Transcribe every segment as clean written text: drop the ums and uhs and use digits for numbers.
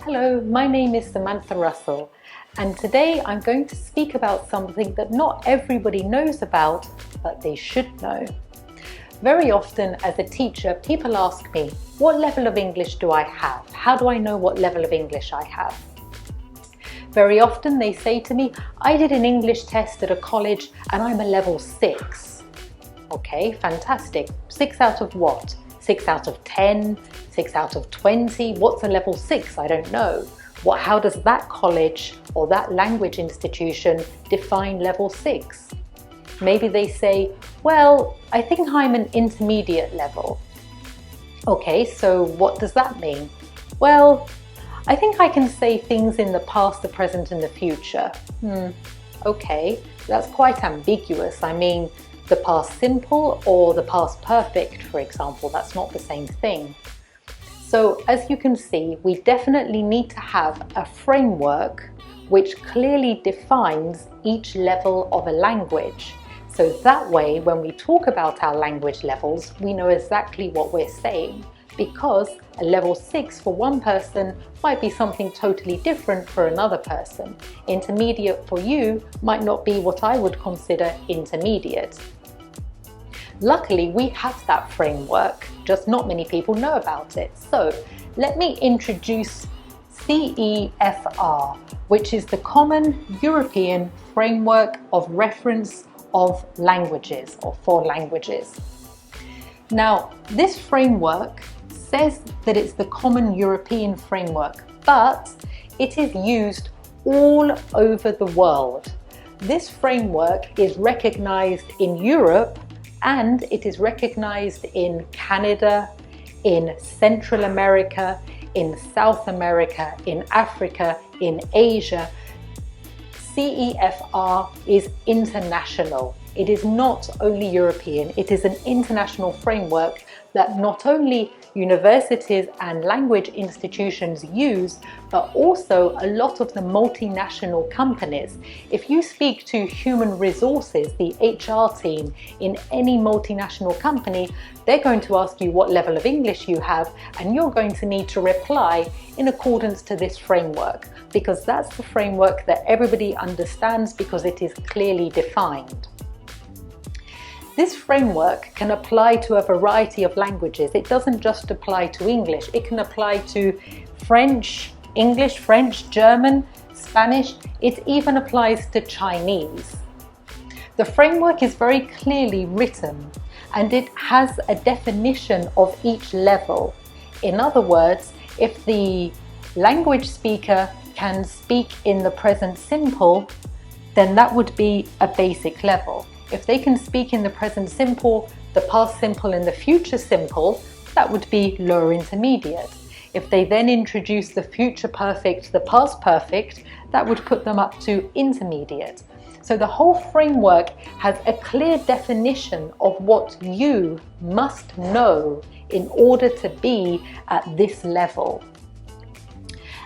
Hello, my name is Samantha Russell, and today I'm going to speak about something that not everybody knows about, but they should know. Very often as a teacher, people ask me, what level of English do I have? How do I know what level of English I have? Very often they say to me, I did an English test at a college and I'm a level 6. Okay, fantastic. 6 out of what? 6 out of 10, 6 out of 20, what's a level 6? I don't know. How does that college or that language institution define level 6? Maybe they say, well, I think I'm an intermediate level. Okay, so what does that mean? Well, I think I can say things in the past, the present and the future. Okay, that's quite ambiguous. I mean, the past simple or the past perfect, for example, that's not the same thing. So as you can see, we definitely need to have a framework which clearly defines each level of a language. So that way, when we talk about our language levels, we know exactly what we're saying, because a level 6 for one person might be something totally different for another person. Intermediate for you might not be what I would consider intermediate. Luckily, we have that framework, just not many people know about it. So let me introduce CEFR, which is the Common European Framework of Reference of Languages, or for languages. Now, this framework says that it's the Common European Framework, but it is used all over the world. This framework is recognized in Europe, and it is recognized in Canada, in Central America, in South America, in Africa, in Asia. CEFR is international. It is not only European, it is an international framework that not only universities and language institutions use, but also a lot of the multinational companies. If you speak to human resources, the HR team in any multinational company, they're going to ask you what level of English you have, and you're going to need to reply in accordance to this framework, because that's the framework that everybody understands because it is clearly defined. This framework can apply to a variety of languages. It doesn't just apply to English. It can apply to French, English, French, German, Spanish. It even applies to Chinese. The framework is very clearly written, and it has a definition of each level. In other words, if the language speaker can speak in the present simple, then that would be a basic level. If they can speak in the present simple, the past simple and the future simple, that would be lower intermediate. If they then introduce the future perfect, the past perfect, that would put them up to intermediate. So the whole framework has a clear definition of what you must know in order to be at this level.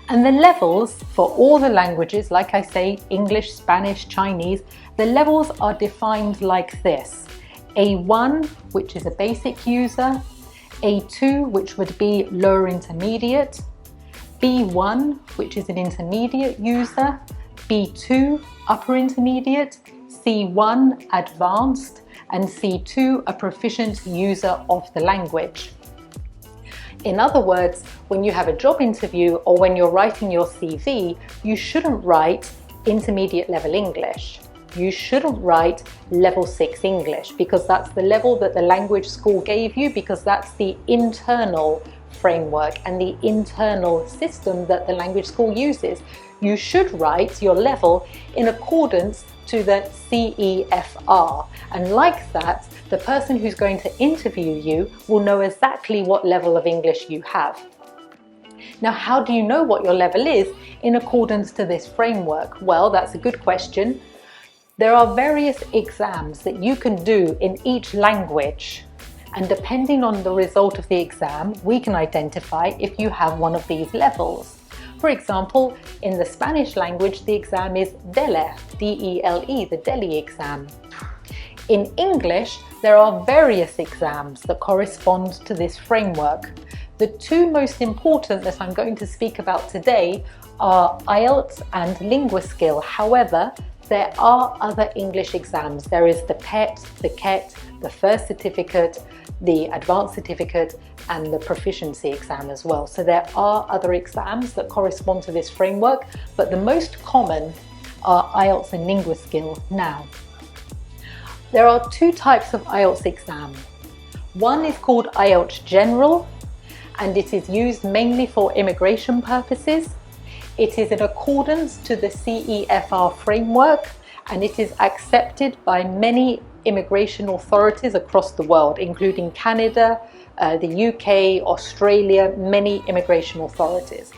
And the levels for all the languages, like I say, English, Spanish, Chinese, the levels are defined like this. A1, which is a basic user, A2, which would be lower intermediate, B1, which is an intermediate user, B2, upper intermediate, C1, advanced, and C2, a proficient user of the language. In other words, when you have a job interview or when you're writing your CV, you shouldn't write intermediate level English. You shouldn't write level 6 English, because that's the level that the language school gave you, because that's the internal framework and the internal system that the language school uses. You should write your level in accordance to the CEFR, and like that, the person who's going to interview you will know exactly what level of English you have. Now, how do you know what your level is in accordance to this framework? Well, that's a good question. There are various exams that you can do in each language, and depending on the result of the exam, we can identify if you have one of these levels. For example, in the Spanish language, the exam is DELE, D-E-L-E, the DELE exam. In English, There are various exams that correspond to this framework. The two most important that I'm going to speak about today are IELTS and LinguaSkill. However, there are other English exams. There is the PET, the KET, the First Certificate, the Advanced Certificate, and the Proficiency exam as well. So there are other exams that correspond to this framework, but the most common are IELTS and LinguaSkill now. There are two types of IELTS exam. One is called IELTS General, and it is used mainly for immigration purposes. It is in accordance to the CEFR framework, and it is accepted by many immigration authorities across the world, including Canada, the UK, Australia, many immigration authorities.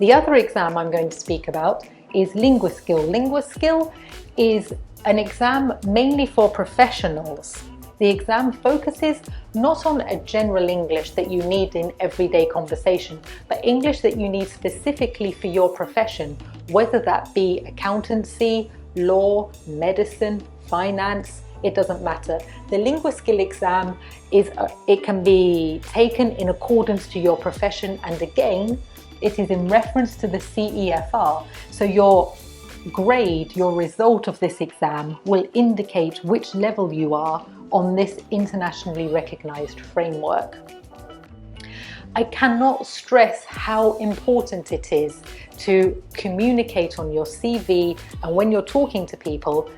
The other exam I'm going to speak about is LinguaSkill. LinguaSkill is an exam mainly for professionals. The exam focuses not on a general English that you need in everyday conversation, but English that you need specifically for your profession, whether that be accountancy, law, medicine, finance, it doesn't matter. The LinguaSkill exam it can be taken in accordance to your profession, and again, it is in reference to the CEFR. So your grade, your result of this exam will indicate which level you are on this internationally recognized framework. I cannot stress how important it is to communicate on your CV and when you're talking to people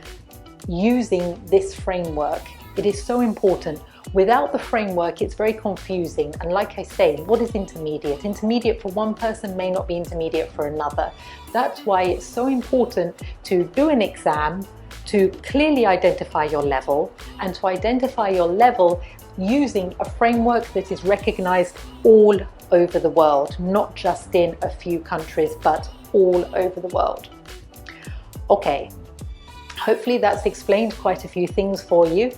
using this framework. It is so important. Without the framework, it's very confusing. And like I say, what is intermediate? Intermediate for one person may not be intermediate for another. That's why it's so important to do an exam, to clearly identify your level, and to identify your level using a framework that is recognized all over the world, not just in a few countries, but all over the world. Okay, hopefully that's explained quite a few things for you.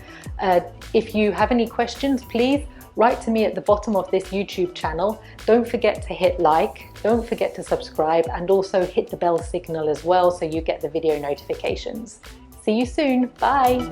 If you have any questions, please write to me at the bottom of this YouTube channel. Don't forget to hit like, don't forget to subscribe, and also hit the bell signal as well so you get the video notifications. See you soon. Bye.